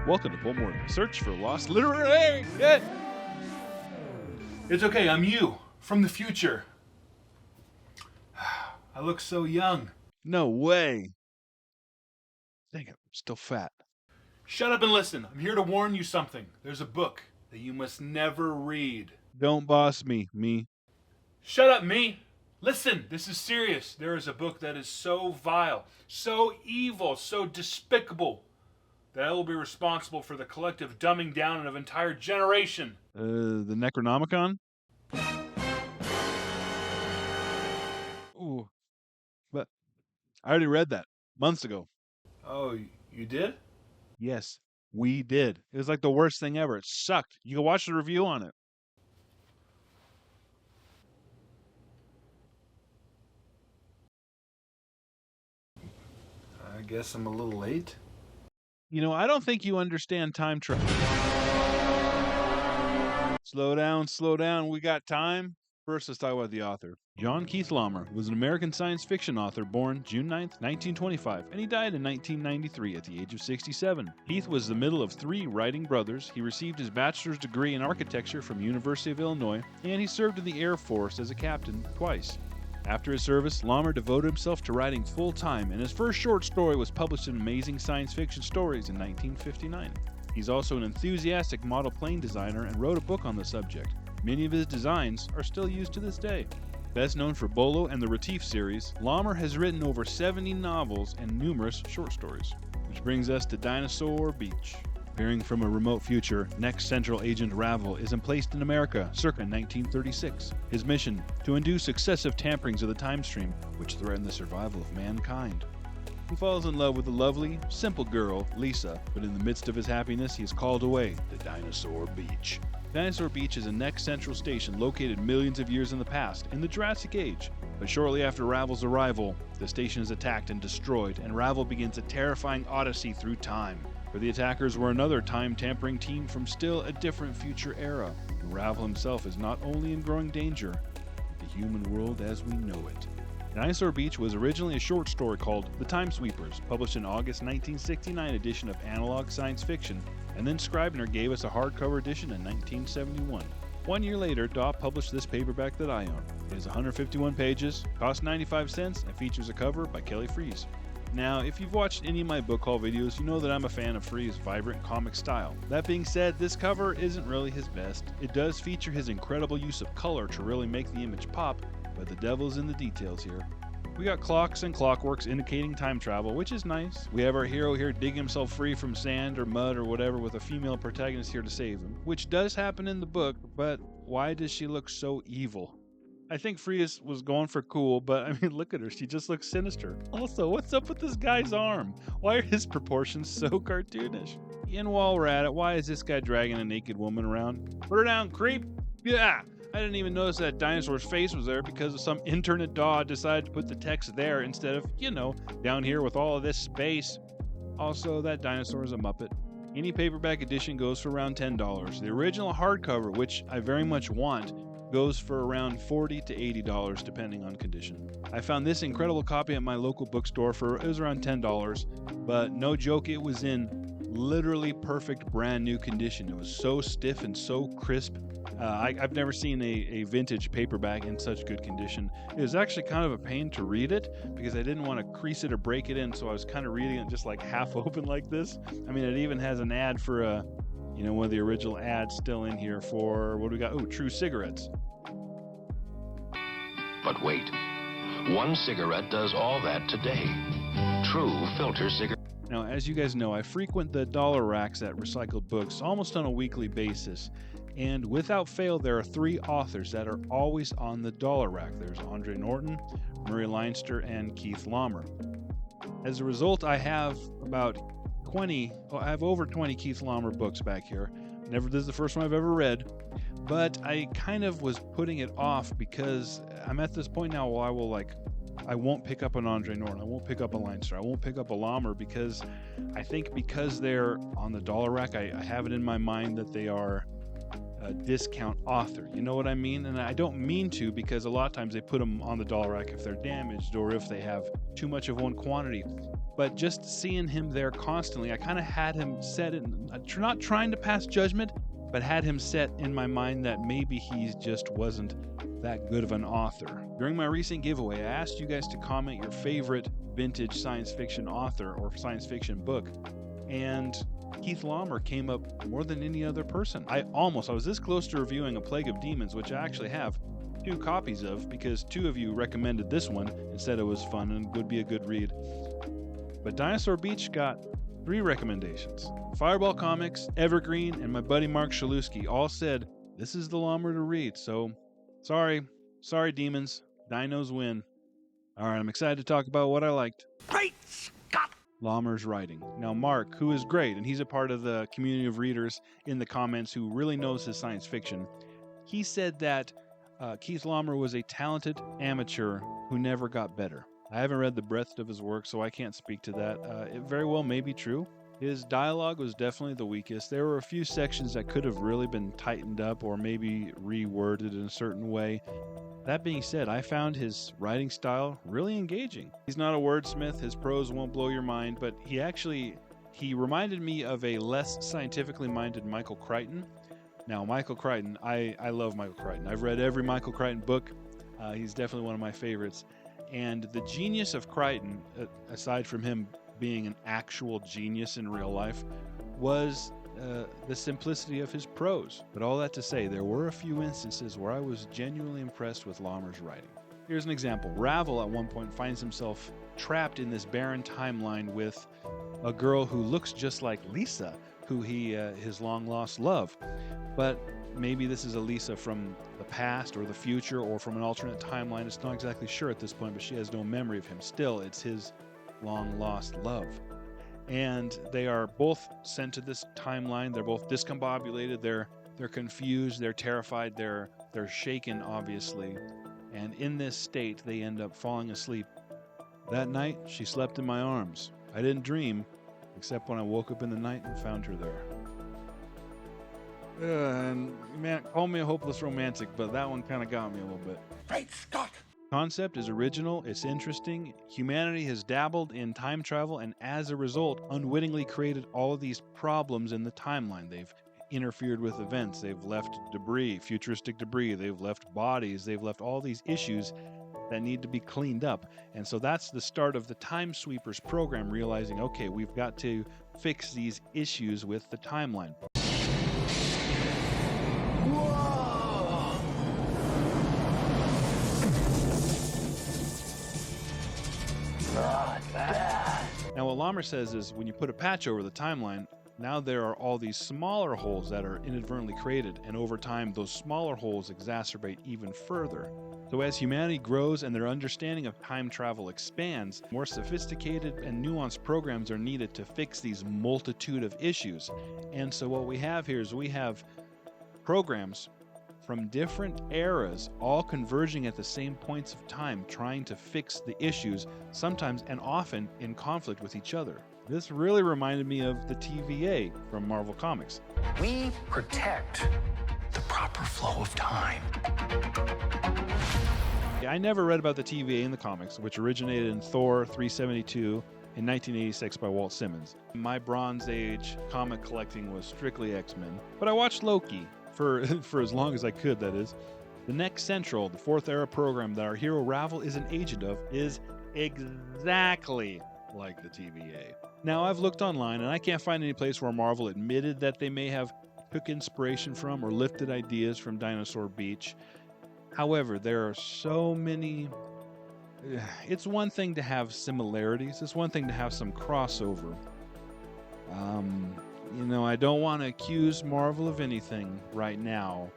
Welcome to Pullmore, search for lost literary. It's okay, I'm you, from the future. I look so young. No way. Dang it, I'm still fat. Shut up and listen. I'm here to warn you something. There's a book that you must never read. Don't boss me. Shut up, me. Listen, this is serious. There is a book that is so vile, so evil, so despicable, that I will be responsible for the collective dumbing down of an entire generation. The Necronomicon? Ooh, but I already read that months ago. Oh, you did? Yes, we did. It was like the worst thing ever. It sucked. You can watch the review on it. I guess I'm a little late. You know, I don't think you understand time travel. Slow down. We got time. First, let's talk about the author. John Keith Laumer was an American science fiction author born June 9, 1925, and he died in 1993 at the age of 67. Keith was the middle of three writing brothers. He received his bachelor's degree in architecture from University of Illinois, and he served in the Air Force as a captain twice. After his service, Laumer devoted himself to writing full-time, and his first short story was published in Amazing Science Fiction Stories in 1959. He's also an enthusiastic model plane designer and wrote a book on the subject. Many of his designs are still used to this day. Best known for Bolo and the Retief series, Laumer has written over 70 novels and numerous short stories. Which brings us to Dinosaur Beach. Appearing from a remote future, next Central Agent Ravel is emplaced in America circa 1936. His mission, to undo successive tamperings of the time stream, which threaten the survival of mankind. He falls in love with a lovely, simple girl, Lisa, but in the midst of his happiness, he is called away to Dinosaur Beach. Dinosaur Beach is a next central station located millions of years in the past, in the Jurassic Age. But shortly after Ravel's arrival, the station is attacked and destroyed, and Ravel begins a terrifying odyssey through time. For the attackers were another time-tampering team from still a different future era, and Ravel himself is not only in growing danger, but the human world as we know it. Dinosaur Beach was originally a short story called The Time Sweepers, published in August 1969 edition of Analog Science Fiction, and then Scribner gave us a hardcover edition in 1971. 1 year later, Daw published this paperback that I own. It is 151 pages, costs 95 cents, and features a cover by Kelly Freas. Now, if you've watched any of my book haul videos, you know that I'm a fan of Freas' vibrant comic style. That being said, this cover isn't really his best. It does feature his incredible use of color to really make the image pop, but the devil's in the details here. We got clocks and clockworks indicating time travel, which is nice. We have our hero here digging himself free from sand or mud or whatever with a female protagonist here to save him, which does happen in the book, but why does she look so evil? I think Frias was going for cool, but I mean, look at her. She just looks sinister. Also, what's up with this guy's arm? Why are his proportions so cartoonish? And while we're at it, why is this guy dragging a naked woman around? Put her down, creep! Yeah! I didn't even notice that dinosaur's face was there because of some intern at Daw decided to put the text there instead of, down here with all of this space. Also, that dinosaur is a Muppet. Any paperback edition goes for around $10. The original hardcover, which I very much want, goes for around $40 to $80 depending on condition. I found this incredible copy at my local bookstore it was around $10, but no joke, it was in literally perfect brand new condition. It was so stiff and so crisp. I've never seen a vintage paperback in such good condition. It was actually kind of a pain to read it because I didn't want to crease it or break it in, so I was kind of reading it just like half open like this. I mean, it even has an ad for one of the original ads still in here for, what do we got? Oh, True Cigarettes. But wait, one cigarette does all that today. True Filter Cigarette. Now, as you guys know, I frequent the dollar racks at Recycled Books almost on a weekly basis. And without fail, there are three authors that are always on the dollar rack. There's Andre Norton, Murray Leinster, and Keith Laumer. As a result, I have over 20 Keith Laumer books back here. This is the first one I've ever read, but I kind of was putting it off because I'm at this point now where I won't pick up an Andre Norton, I won't pick up a Leinster, I won't pick up a Laumer because I think because they're on the dollar rack, I have it in my mind that they are a discount author. You know what I mean? And I don't mean to, because a lot of times they put them on the dollar rack if they're damaged or if they have too much of one quantity. but just seeing him there constantly, I kind of had him set in, not trying to pass judgment, but had him set in my mind that maybe he just wasn't that good of an author. During my recent giveaway, I asked you guys to comment your favorite vintage science fiction author or science fiction book, and Keith Laumer came up more than any other person. I was this close to reviewing A Plague of Demons, which I actually have 2 copies of because 2 of you recommended this one and said it was fun and would be a good read. But Dinosaur Beach got 3 recommendations. Fireball Comics, Evergreen, and my buddy Mark Shalusky all said this is the Laumer to read. So sorry demons, dinos win. All right, I'm excited to talk about what I liked. Great Scott! Laumer's writing. Now Mark, who is great, and he's a part of the community of readers in the comments who really knows his science fiction, he said that Keith Laumer was a talented amateur who never got better. I haven't read the breadth of his work, so I can't speak to that. It very well may be true. His dialogue was definitely the weakest. There were a few sections that could have really been tightened up or maybe reworded in a certain way. That being said, I found his writing style really engaging. He's not a wordsmith, his prose won't blow your mind, but he reminded me of a less scientifically minded Michael Crichton. Now, Michael Crichton, I love Michael Crichton. I've read every Michael Crichton book. He's definitely one of my favorites. And the genius of Crichton, aside from him being an actual genius in real life, was the simplicity of his prose. But all that to say, there were a few instances where I was genuinely impressed with Laumer's writing. Here's an example. Ravel at one point finds himself trapped in this barren timeline with a girl who looks just like Lisa, who his long-lost love. But maybe this is a Lisa from the past or the future or from an alternate timeline. It's not exactly sure at this point, but she has no memory of him. Still, it's his long-lost love. And they are both sent to this timeline. They're both discombobulated. They're confused. They're terrified. They're shaken, obviously. And in this state, they end up falling asleep. That night, she slept in my arms. I didn't dream, except when I woke up in the night and found her there. And man, call me a hopeless romantic, but that one kind of got me a little bit. Great Scott! Concept is original, it's interesting. Humanity has dabbled in time travel and as a result, unwittingly created all of these problems in the timeline. They've interfered with events, they've left debris, futuristic debris, they've left bodies, they've left all these issues that need to be cleaned up. And so that's the start of the Time Sweepers program, realizing, okay, we've got to fix these issues with the timeline. Now what Laumer says is when you put a patch over the timeline, now there are all these smaller holes that are inadvertently created, and over time those smaller holes exacerbate even further. So as humanity grows and their understanding of time travel expands, more sophisticated and nuanced programs are needed to fix these multitude of issues. And so what we have here is we have programs from different eras all converging at the same points of time, trying to fix the issues, sometimes and often in conflict with each other. This really reminded me of the TVA from Marvel Comics. We protect the proper flow of time. I never read about the TVA in the comics, which originated in Thor 372 in 1986 by Walt Simmons. My Bronze Age comic collecting was strictly X-Men, but I watched Loki for as long as I could, that is. The Next Central, the Fourth Era program that our hero Ravel is an agent of, is exactly like the TVA. Now, I've looked online and I can't find any place where Marvel admitted that they may have took inspiration from or lifted ideas from Dinosaur Beach. However, there are so many... It's one thing to have similarities. It's one thing to have some crossover. I don't want to accuse Marvel of anything right now.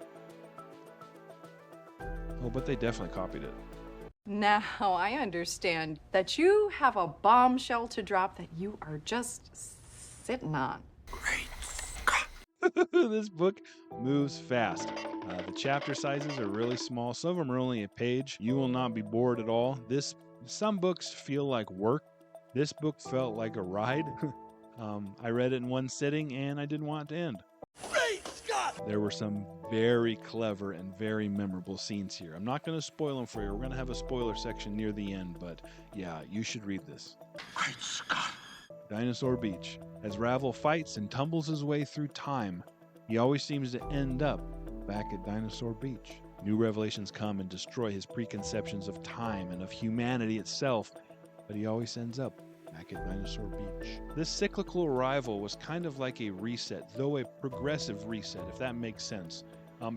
Oh, but they definitely copied it. Now I understand that you have a bombshell to drop that you are just sitting on. Great Scott! This book moves fast. The chapter sizes are really small. Some of them are only a page. You will not be bored at all. Some books feel like work. This book felt like a ride. I read it in one sitting and I didn't want it to end. Great Scott! There were some very clever and very memorable scenes here. I'm not going to spoil them for you. We're going to have a spoiler section near the end, but yeah, you should read this. Great Scott. Dinosaur Beach. As Ravel fights and tumbles his way through time, he always seems to end up back at Dinosaur Beach. New revelations come and destroy his preconceptions of time and of humanity itself, but he always ends up back at Dinosaur Beach. This cyclical arrival was kind of like a reset, though a progressive reset, if that makes sense.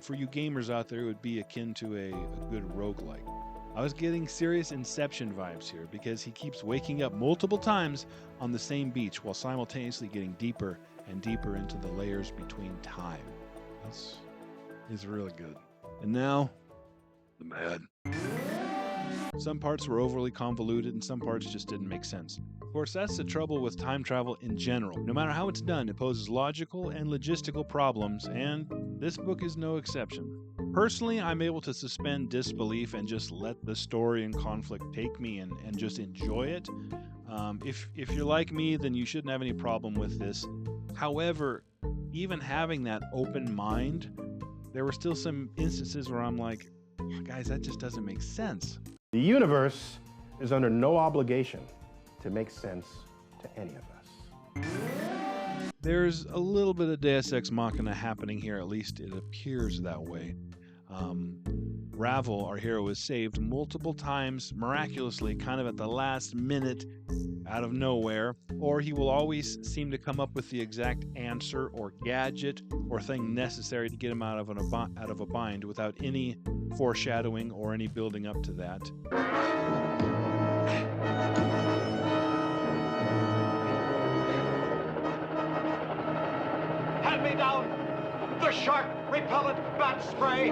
For you gamers out there, it would be akin to a good roguelike. I was getting serious Inception vibes here because he keeps waking up multiple times on the same beach while simultaneously getting deeper and deeper into the layers between time. This is really good. And now, the mad. Some parts were overly convoluted and some parts just didn't make sense. Of course, that's the trouble with time travel in general. No matter how it's done, it poses logical and logistical problems, and this book is no exception. Personally, I'm able to suspend disbelief and just let the story and conflict take me and just enjoy it. If you're like me, then you shouldn't have any problem with this. However, even having that open mind, there were still some instances where I'm like, guys, that just doesn't make sense. The universe is under no obligation to make sense to any of us. There's a little bit of Deus Ex Machina happening here, at least it appears that way. Ravel, our hero, is saved multiple times, miraculously, kind of at the last minute, out of nowhere, or he will always seem to come up with the exact answer or gadget or thing necessary to get him out of a bind without any foreshadowing or any building up to that. Hand me down the shark repellent bat spray.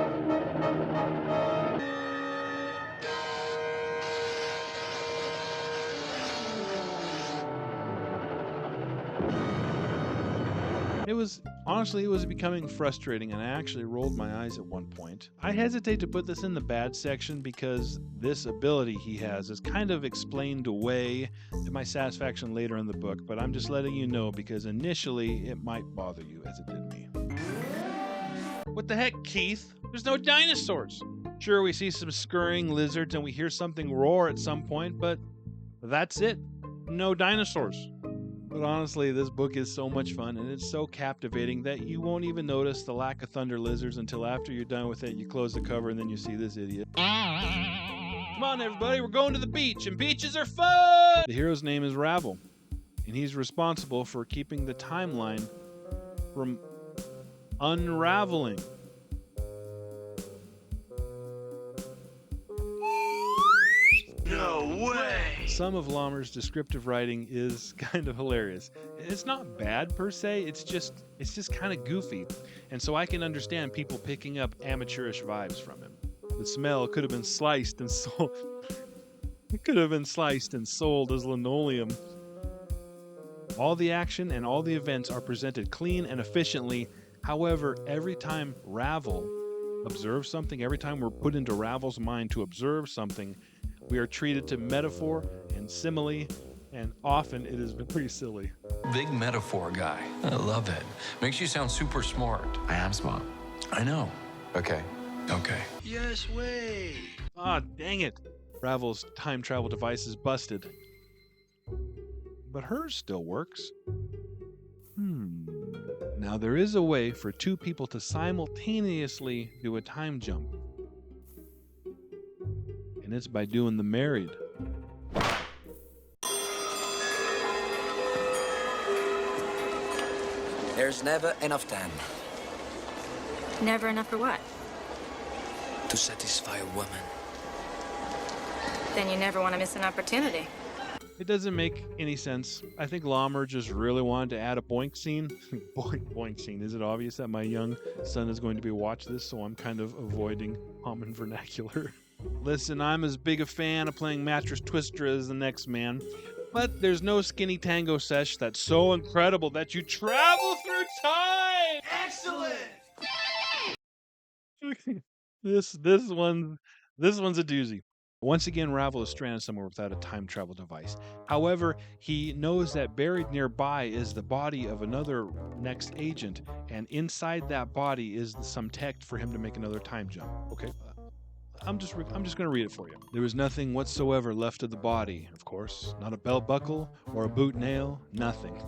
It was becoming frustrating, and I actually rolled my eyes at one point. I hesitate to put this in the bad section because this ability he has is kind of explained away to my satisfaction later in the book, but I'm just letting you know because initially it might bother you as it did me. What the heck, Keith? There's no dinosaurs! Sure, we see some scurrying lizards and we hear something roar at some point, but that's it. No dinosaurs. But honestly, this book is so much fun and it's so captivating that you won't even notice the lack of thunder lizards until after you're done with it. You close the cover and then you see this idiot. Come on, everybody, we're going to the beach, and beaches are fun! The hero's name is Ravel, and he's responsible for keeping the timeline from unraveling. No way! Some of Lahmer's descriptive writing is kind of hilarious. It's not bad per se, it's just kind of goofy. And so I can understand people picking up amateurish vibes from him. The smell could have been sliced and sold. It could have been sliced and sold as linoleum. All the action and all the events are presented clean and efficiently. However, every time Ravel observes something, every time we're put into Ravel's mind to observe something, we are treated to metaphor and simile, and often it is very silly. Big metaphor guy. I love it. Makes you sound super smart. I am smart. I know. Okay. Yes way. Ah, dang it. Ravel's time travel device is busted. But hers still works. Now there is a way for two people to simultaneously do a time jump. And it's by doing the married. There's never enough time Never enough for what? to satisfy a woman. Then you never want to miss an opportunity. It doesn't make any sense. I think Lahmer just really wanted to add a boink scene. Boink scene. Is it obvious that my young son is going to be watching this, so I'm kind of avoiding common vernacular? Listen, I'm as big a fan of playing Mattress Twister as the next man, but there's no skinny tango sesh that's so incredible that you travel through time! Excellent! This one's a doozy. Once again, Ravel is stranded somewhere without a time travel device. However, he knows that buried nearby is the body of another next agent, and inside that body is some tech for him to make another time jump. Okay, I'm just going to read it for you. There was nothing whatsoever left of the body, of course, not a belt buckle or a boot nail, nothing.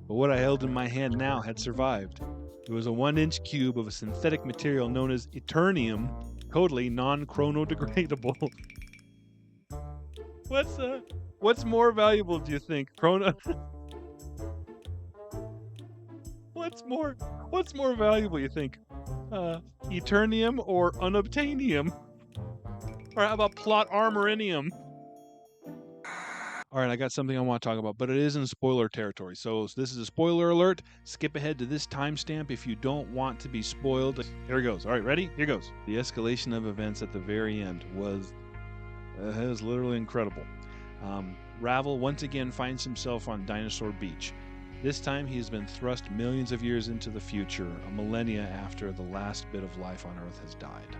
But what I held in my hand now had survived. It was a 1-inch cube of a synthetic material known as Eternium, totally non-chronodegradable. What's more valuable, do you think? What's more valuable, you think? Eternium or unobtainium? Or how about plot armorinium? All right, I got something I want to talk about, but it is in spoiler territory. So this is a spoiler alert. Skip ahead to this timestamp if you don't want to be spoiled. Here it goes. All right, ready? Here goes. The escalation of events at the very end was literally incredible. Ravel once again finds himself on Dinosaur Beach. This time he has been thrust millions of years into the future, a millennia after the last bit of life on Earth has died.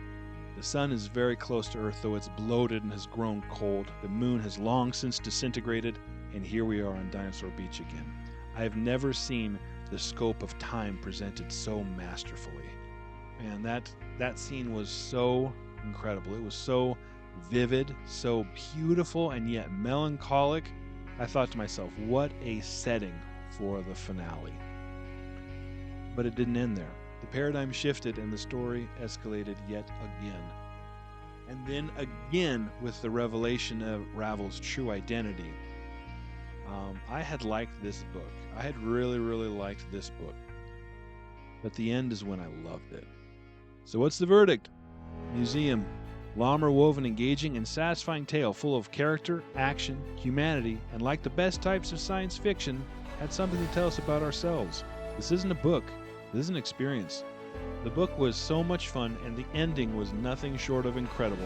The sun is very close to Earth, though it's bloated and has grown cold. The moon has long since disintegrated, and here we are on Dinosaur Beach again. I have never seen the scope of time presented so masterfully. Man, that scene was so incredible. It was so vivid, so beautiful, and yet melancholic. I thought to myself, what a setting for the finale. But it didn't end there. The paradigm shifted and the story escalated yet again. And then again with the revelation of Ravel's true identity. I had liked this book. I had really, really liked this book. But the end is when I loved it. So what's the verdict? Museum. Laumer wove an engaging and satisfying tale full of character, action, humanity, and like the best types of science fiction, had something to tell us about ourselves. This isn't a book. This is an experience. The book was so much fun, and the ending was nothing short of incredible.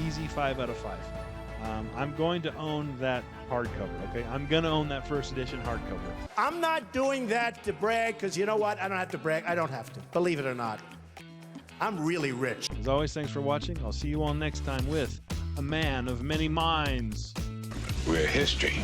Easy 5 out of 5. I'm going to own that hardcover, okay? I'm going to own that first edition hardcover. I'm not doing that to brag, because you know what? I don't have to brag. I don't have to. Believe it or not. I'm really rich. As always, thanks for watching. I'll see you all next time with A Man of Many Minds. We're history.